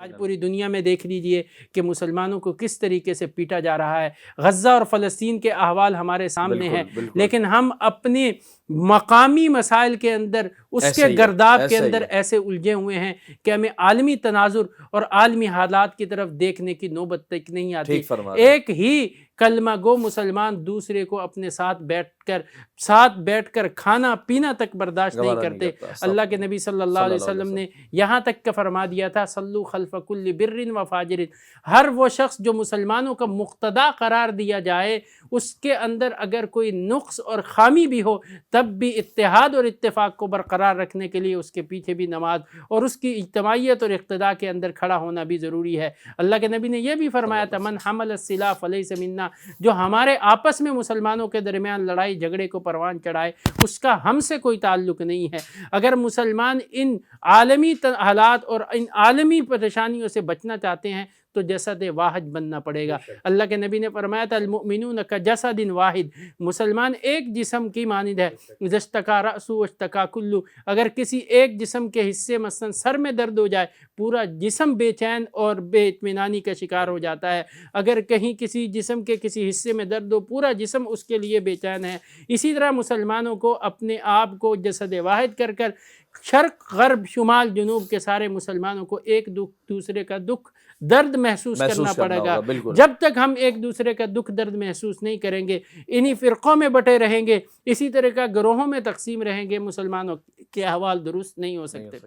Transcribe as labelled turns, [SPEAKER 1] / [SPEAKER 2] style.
[SPEAKER 1] آج پوری دنیا میں دیکھ لیجئے کہ مسلمانوں کو کس طریقے سے پیٹا جا رہا ہے۔ غزہ اور فلسطین کے احوال ہمارے سامنے ہیں، لیکن ہم اپنے مقامی مسائل کے اندر اس کے گرداب کے اندر ایسے الجھے ہوئے ہیں کہ ہمیں عالمی تناظر اور عالمی حالات کی طرف دیکھنے کی نوبت تک نہیں آتی۔ ایک ہی کلمہ گو مسلمان دوسرے کو اپنے ساتھ بیٹھ کر کھانا پینا تک برداشت نہیں کرتے۔ اللہ کے نبی صلی اللہ علیہ وسلم نے یہاں تک کا فرما دیا تھا صلو خلف کل بر و فاجر، ہر وہ شخص جو مسلمانوں کا مقتدا قرار دیا جائے اس کے اندر اگر کوئی نقص اور خامی بھی ہو تب بھی اتحاد اور اتفاق کو برقرار رکھنے کے لیے اس کے پیچھے بھی نماز اور اس کی اجتماعیت اور اقتداء کے اندر کھڑا ہونا بھی ضروری ہے۔ اللہ کے نبی نے یہ بھی فرمایا تھا من حمل السلاح فلیس منا، جو ہمارے آپس میں مسلمانوں کے درمیان لڑائی جھگڑے کو پروان چڑھائے اس کا ہم سے کوئی تعلق نہیں ہے۔ اگر مسلمان ان عالمی حالات اور ان عالمی پریشانیوں سے بچنا چاہتے ہیں تو جسد واحد بننا پڑے گا۔ اللہ کے نبی نے فرمایا تھا المؤمنون کجسد واحد، مسلمان ایک جسم کی مانند ہے، اذا اشتکا رأس اشتکا کلو، اگر کسی ایک جسم کے حصے مثلا سر میں درد ہو جائے پورا جسم بے چین اور بے اطمینانی کا شکار ہو جاتا ہے، اگر کہیں کسی جسم کے کسی حصے میں درد ہو پورا جسم اس کے لیے بے چین ہے۔ اسی طرح مسلمانوں کو اپنے آپ کو جسد واحد کر شرق غرب شمال جنوب کے سارے مسلمانوں کو ایک دوسرے کا دکھ درد محسوس کرنا پڑے گا۔ جب تک ہم ایک دوسرے کا دکھ درد محسوس نہیں کریں گے، انہی فرقوں میں بٹے رہیں گے، اسی طرح کا گروہوں میں تقسیم رہیں گے، مسلمانوں کے احوال درست نہیں ہو سکتے۔